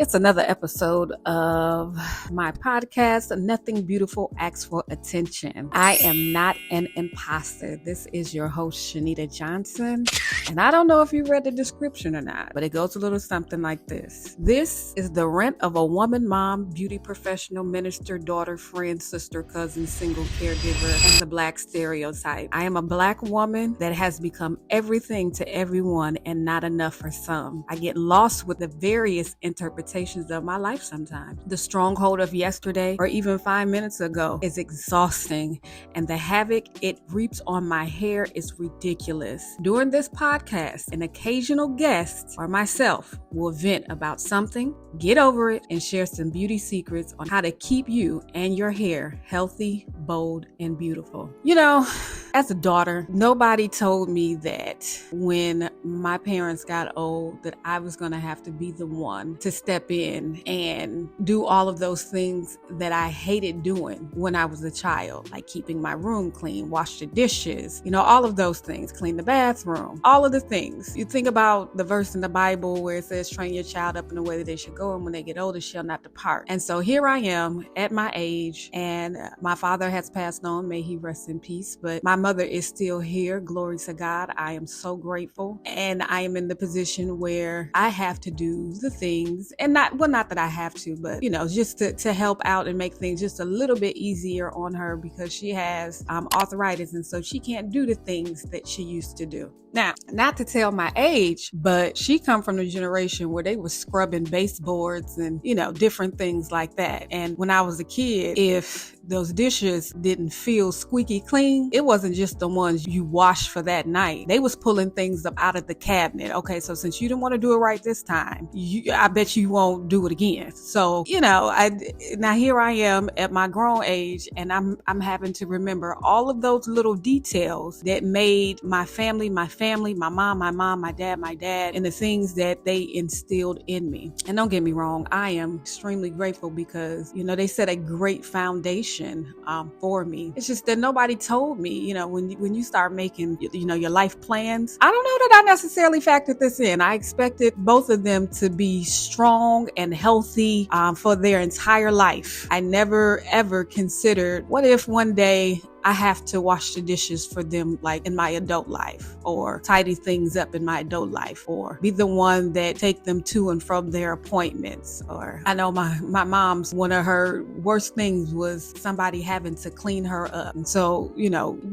It's another episode of my podcast, Nothing Beautiful Asks for Attention. I am not an imposter. This is your host, Shanita Johnson. And I don't know if you read the description or not, but it goes a little something like this. This is the rent of a woman, mom, beauty professional, minister, daughter, friend, sister, cousin, single caregiver, and the Black stereotype. I am a Black woman that has become everything to everyone and not enough for some. I get lost with the various interpretations of my life sometimes. The stronghold of yesterday or even 5 minutes ago is exhausting, and the havoc it reaps on my hair is ridiculous. During this podcast, an occasional guest or myself will vent about something, get over it, and share some beauty secrets on how to keep you and your hair healthy, bold, and beautiful. You know, as a daughter, nobody told me that when my parents got old that I was going to have to be the one to step in and do all of those things that I hated doing when I was a child, like keeping my room clean, wash the dishes, all of those things, clean the bathroom, all of the things. You think about the verse in the Bible where it says, train your child up in the way that they should go, and when they get older, shall not depart. And so here I am at my age, and my father has passed on, may he rest in peace, but my mother is still here. Glory to God. I am so grateful. And I am in the position where I have to do the things, and not that I have to, but just to help out and make things just a little bit easier on her, because she has arthritis, and so she can't do the things that she used to do. Now, not to tell my age, but she come from the generation where they were scrubbing baseboards and, different things like that. And when I was a kid, if those dishes didn't feel squeaky clean, it wasn't just the ones you washed for that night. They was pulling things up out of the cabinet. Okay, so since you didn't want to do it right this time, I bet you won't do it again. So, now here I am at my grown age, and I'm having to remember all of those little details that made my family, my mom, my dad, and the things that they instilled in me. And don't get me wrong, I am extremely grateful because, they set a great foundation for me. It's just that nobody told me, when you start making, your life plans. I don't know that I necessarily factored this in. I expected both of them to be strong and healthy for their entire life. I never, ever considered, what if one day I have to wash the dishes for them, like in my adult life, or tidy things up in my adult life, or be the one that take them to and from their appointments. Or I know my mom's, one of her worst things was somebody having to clean her up. And so,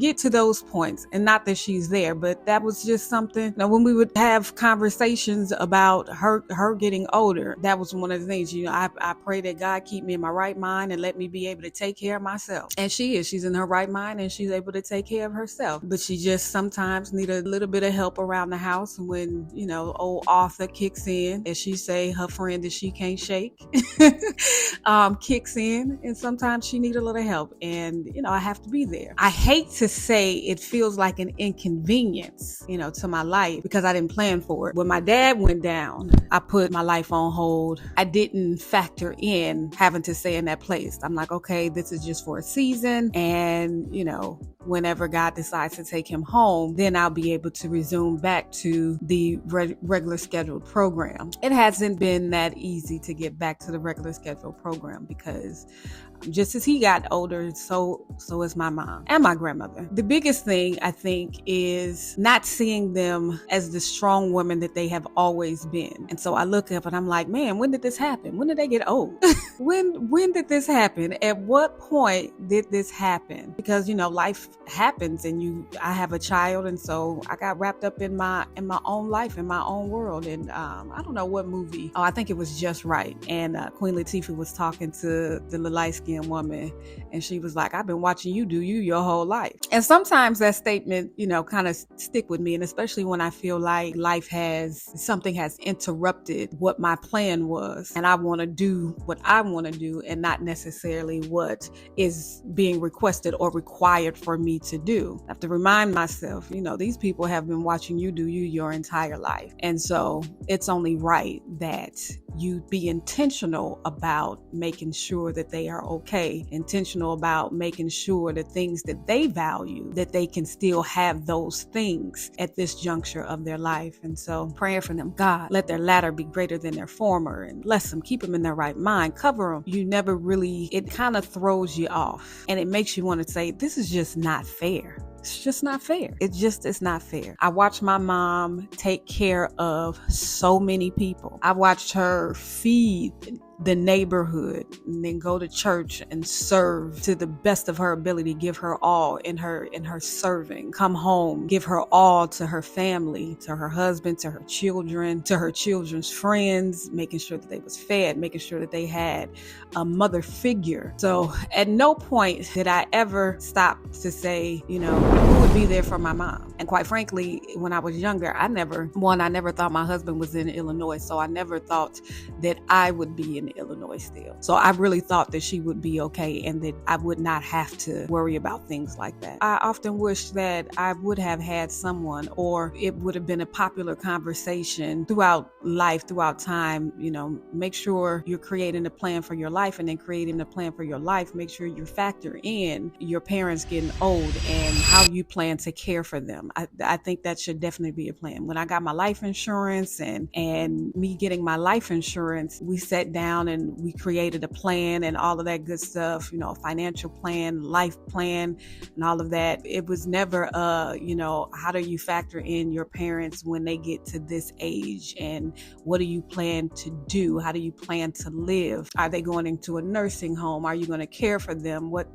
get to those points, and not that she's there, but that was just something, when we would have conversations about her getting older, that was one of the things, I pray that God keep me in my right mind and let me be able to take care of myself. And she's in her right mind, and she's able to take care of herself, but she just sometimes need a little bit of help around the house when old Arthur kicks in, as she say, her friend that she can't shake kicks in, and sometimes she need a little help, and I have to be there. I hate to say it feels like an inconvenience to my life, because I didn't plan for it. When my dad went down, I put my life on hold. I didn't factor in having to stay in that place. I'm like, okay, this is just for a season, and whenever God decides to take him home, then I'll be able to resume back to the regular scheduled program. It hasn't been that easy to get back to the regular scheduled program, because just as he got older, so is my mom and my grandmother. The biggest thing, I think, is not seeing them as the strong women that they have always been. And so I look up and I'm like, man, when did this happen? When did they get old? When did this happen? At what point did this happen? Because, life happens, and I have a child, and so I got wrapped up in my own life, in my own world. And I don't know what movie. Oh, I think it was Just Right. And Queen Latifah was talking to the light-skinned woman, and she was like, I've been watching you do you your whole life. And sometimes that statement, kind of stick with me, and especially when I feel like something has interrupted what my plan was, and I want to do what I want to do and not necessarily what is being requested or required for me to do. I have to remind myself, these people have been watching you do you your entire life. And so it's only right that you be intentional about making sure that they are okay, intentional about making sure the things that they value, that they can still have those things at this juncture of their life. And so praying for them, God, let their latter be greater than their former, and bless them, keep them in their right mind, cover them. You never really, it kind of throws you off and it makes you want to say, this is just not fair. It's just not fair. It's not fair. I watched my mom take care of so many people. I watched her feed the neighborhood and then go to church and serve to the best of her ability, give her all in her serving, come home, give her all to her family, to her husband, to her children, to her children's friends, making sure that they was fed, making sure that they had a mother figure. So at no point did I ever stop to say, who would be there for my mom? And quite frankly, when I was younger, I never thought my husband was in Illinois. So I never thought that I would be in Illinois still. So I really thought that she would be okay and that I would not have to worry about things like that. I often wish that I would have had someone, or it would have been a popular conversation throughout life, throughout time, make sure you're creating a plan for your life, and then creating a plan for your life, make sure you factor in your parents getting old and how you plan to care for them. I think that should definitely be a plan. When I got my life insurance and me getting my life insurance, we sat down and we created a plan and all of that good stuff, financial plan, life plan, and all of that. It was never, how do you factor in your parents when they get to this age, and what do you plan to do? How do you plan to live? Are they going into a nursing home? Are you going to care for them? What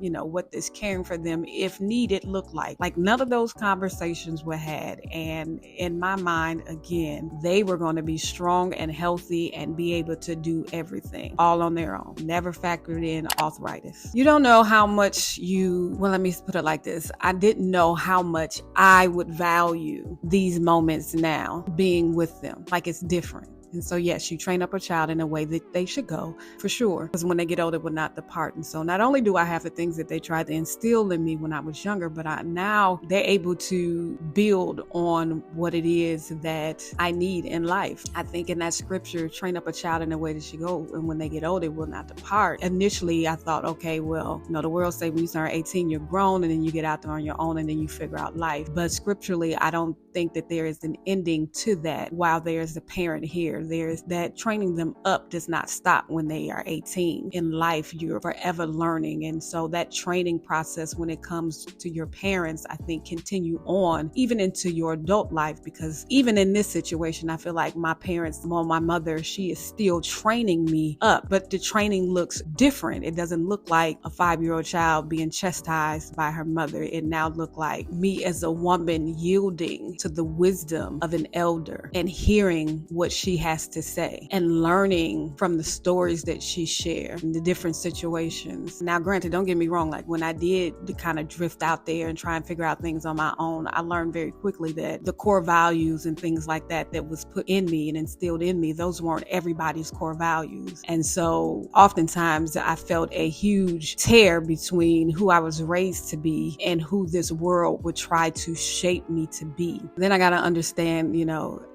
does caring for them, if needed, look like? Like, none of those conversations were had. And in my mind, again, they were going to be strong and healthy and be able to do everything all on their own. Never factored in arthritis. You don't know how much let me put it like this. I didn't know how much I would value these moments now, being with them. Like, it's different. And so, yes, you train up a child in a way that they should go, for sure, because when they get older, will not depart. And so not only do I have the things that they tried to instill in me when I was younger, but now they're able to build on what it is that I need in life. I think in that scripture, train up a child in a way that should go, and when they get older, will not depart. Initially, I thought, okay, well, the world say when you start 18, you're grown, and then you get out there on your own, and then you figure out life. But scripturally, I don't think that there is an ending to that. While there's a parent here, there's that training them up does not stop when they are 18. In life, you're forever learning. And so that training process, when it comes to your parents, I think continue on even into your adult life, because even in this situation, I feel like my parents, my mother, she is still training me up, but the training looks different. It doesn't look like a 5-year-old child being chastised by her mother. It now look like me as a woman yielding to the wisdom of an elder and hearing what she has to say and learning from the stories that she shared in the different situations. Now, granted, don't get me wrong, like when I did kind of drift out there and try and figure out things on my own, I learned very quickly that the core values and things like that was put in me and instilled in me, those weren't everybody's core values. And so oftentimes I felt a huge tear between who I was raised to be and who this world would try to shape me to be. Then I got to understand,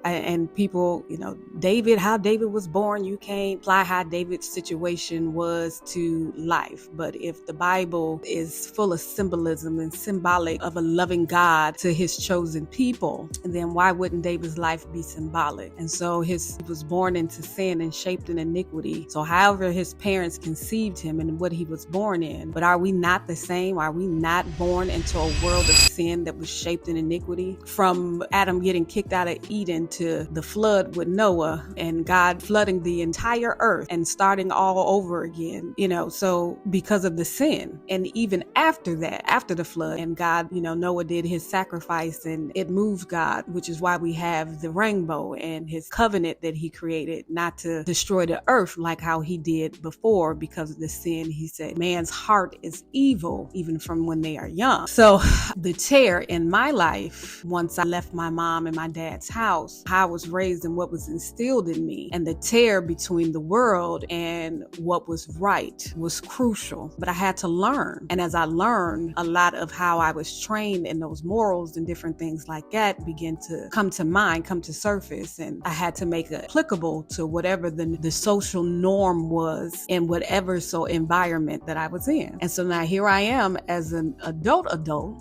and people, how David was born, you can't apply how David's situation was to life. But if the Bible is full of symbolism and symbolic of a loving God to his chosen people, then why wouldn't David's life be symbolic? And so he was born into sin and shaped in iniquity. So however his parents conceived him and what he was born in, but are we not the same? Are we not born into a world of sin that was shaped in iniquity? From Adam getting kicked out of Eden to the flood with Noah, and God flooding the entire earth and starting all over again, so because of the sin. And even after that, after the flood, and God, Noah did his sacrifice and it moved God, which is why we have the rainbow and his covenant that he created, not to destroy the earth like how he did before because of the sin. He said, man's heart is evil even from when they are young. So the tear in my life, once I left my mom and my dad's house, how I was raised and what was instilled instilled in me. And the tear between the world and what was right was crucial. But I had to learn. And as I learned, a lot of how I was trained in those morals and different things like that began to come to mind, come to surface. And I had to make it applicable to whatever the social norm was in whatever environment that I was in. And so now here I am as an adult,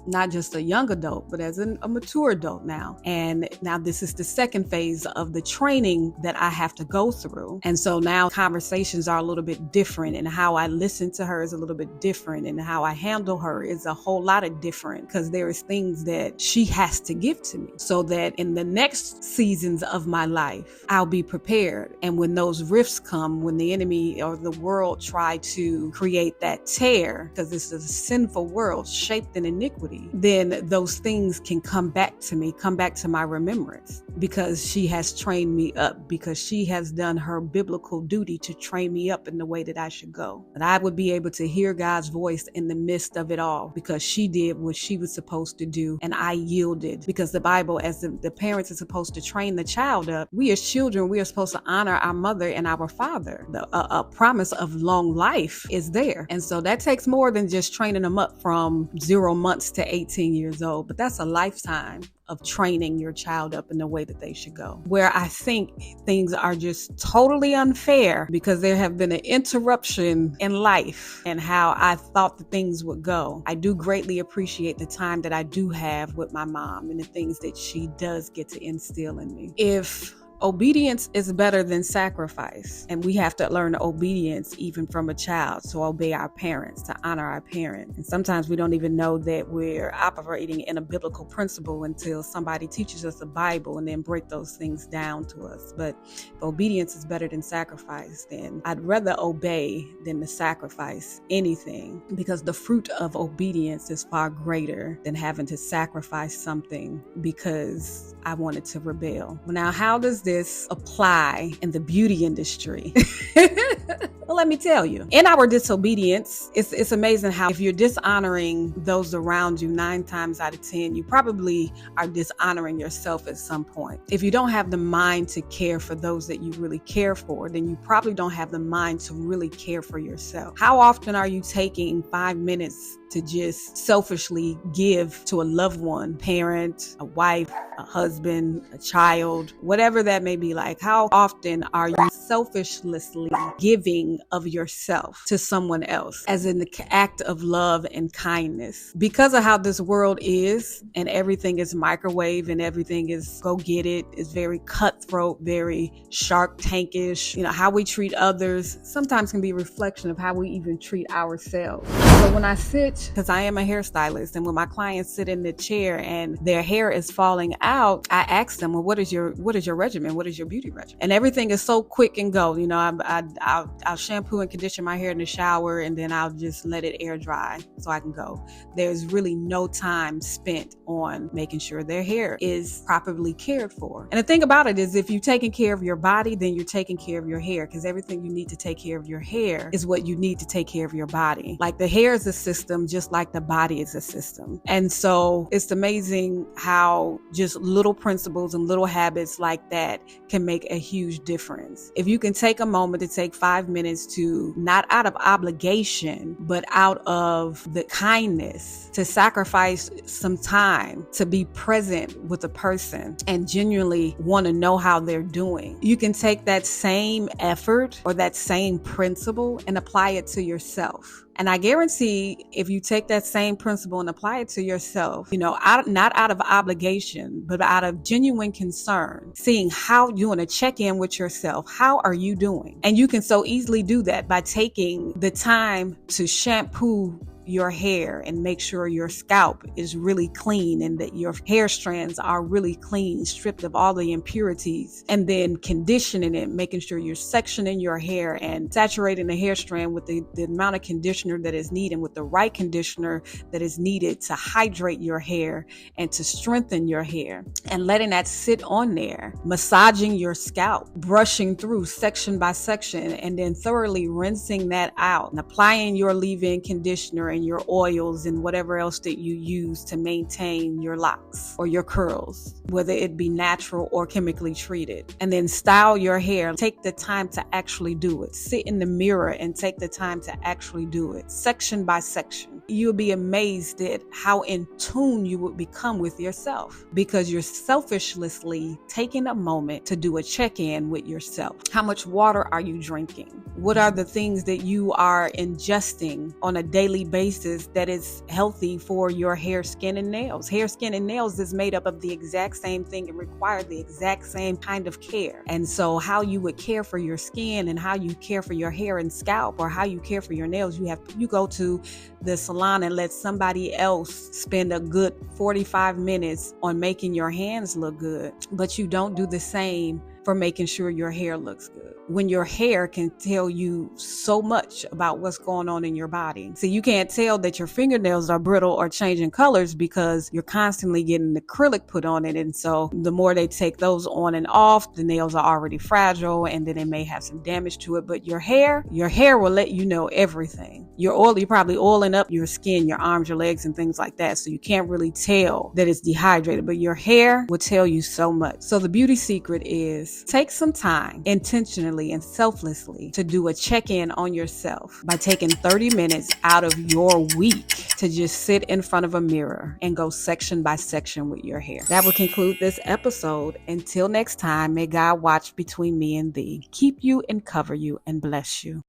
not just a young adult, but as a mature adult now. And now this is the second phase of the training that I have to go through. And so now conversations are a little bit different, and how I listen to her is a little bit different, and how I handle her is a whole lot of different, because there is things that she has to give to me so that in the next seasons of my life, I'll be prepared. And when those rifts come, when the enemy or the world try to create that tear, because this is a sinful world shaped in iniquity, then those things can come back to me, come back to my remembrance, because she has trained me up, because she has done her biblical duty to train me up in the way that I should go. And I would be able to hear God's voice in the midst of it all, because she did what she was supposed to do, and I yielded. Because the Bible, as the parents are supposed to train the child up, we as children, we are supposed to honor our mother and our father. A promise of long life is there. And so that takes more than just training them up from 0 months to 18 years old, but that's a lifetime of training your child up in the way that they should go. Where I think things are just totally unfair, because there have been an interruption in life and how I thought the things would go. I do greatly appreciate the time that I do have with my mom and the things that she does get to instill in me. If obedience is better than sacrifice, and we have to learn obedience even from a child, to obey our parents, to honor our parents. And sometimes we don't even know that we're operating in a biblical principle until somebody teaches us the Bible and then break those things down to us. But if obedience is better than sacrifice, then I'd rather obey than to sacrifice anything, because the fruit of obedience is far greater than having to sacrifice something because I wanted to rebel. Well, now, how does this apply in the beauty industry? Well, let me tell you, in our disobedience, it's amazing how if you're dishonoring those around you 9 times out of 10, you probably are dishonoring yourself at some point. If you don't have the mind to care for those that you really care for, then you probably don't have the mind to really care for yourself. How often are you taking 5 minutes to just selfishly give to a loved one, parent, a wife, a husband, a child, whatever that may be like? How often are you selfishly giving of yourself to someone else as in the act of love and kindness? Because of how this world is, and everything is microwave and everything is go get it, is very cutthroat, very Shark Tankish. You know, how we treat others sometimes can be a reflection of how we even treat ourselves. So when I sit, because I am a hairstylist, and when my clients sit in the chair and their hair is falling out, I ask them, well, what is your regimen? What is your beauty regimen? And everything is so quick and go. You know, I'll shampoo and condition my hair in the shower, and then I'll just let it air dry so I can go. There's really no time spent on making sure their hair is properly cared for. And the thing about it is, if you're taking care of your body, then you're taking care of your hair, because everything you need to take care of your hair is what you need to take care of your body. Like the hair is a system, just like the body is a system. And so it's amazing how just little principles and little habits like that can make a huge difference. If you can take a moment to take 5 minutes to, not out of obligation, but out of the kindness, to sacrifice some time to be present with a person and genuinely want to know how they're doing. You can take that same effort or that same principle and apply it to yourself. And I guarantee if you take that same principle and apply it to yourself, you know, not out of obligation, but out of genuine concern, seeing how you want to check in with yourself. How are you doing? And you can so easily do that by taking the time to shampoo your hair and make sure your scalp is really clean and that your hair strands are really clean, stripped of all the impurities, and then conditioning it, making sure you're sectioning your hair and saturating the hair strand with the amount of conditioner that is needed, with the right conditioner that is needed to hydrate your hair and to strengthen your hair, and letting that sit on there, massaging your scalp, brushing through section by section, and then thoroughly rinsing that out and applying your leave-in conditioner and and your oils and whatever else that you use to maintain your locks or your curls, whether it be natural or chemically treated. And then style your hair. Take the time to actually do it. Sit in the mirror and take the time to actually do it, section by section. You'll be amazed at how in tune you would become with yourself, because you're selfishly taking a moment to do a check-in with yourself. How much water are you drinking? What are the things that you are ingesting on a daily basis that is healthy for your hair, skin, and nails? Hair, skin, and nails is made up of the exact same thing and require the exact same kind of care. And so how you would care for your skin and how you care for your hair and scalp, or how you care for your nails, you go to the salon and let somebody else spend a good 45 minutes on making your hands look good, but you don't do the same for making sure your hair looks good, when your hair can tell you so much about what's going on in your body. So you can't tell that your fingernails are brittle or changing colors because you're constantly getting acrylic put on it. And so the more they take those on and off, the nails are already fragile and then it may have some damage to it. But your hair will let you know everything. You're probably oiling up your skin, your arms, your legs, and things like that. So you can't really tell that it's dehydrated, but your hair will tell you so much. So the beauty secret is take some time intentionally and selflessly to do a check-in on yourself by taking 30 minutes out of your week to just sit in front of a mirror and go section by section with your hair. That will conclude this episode. Until next time, may God watch between me and thee, keep you and cover you and bless you.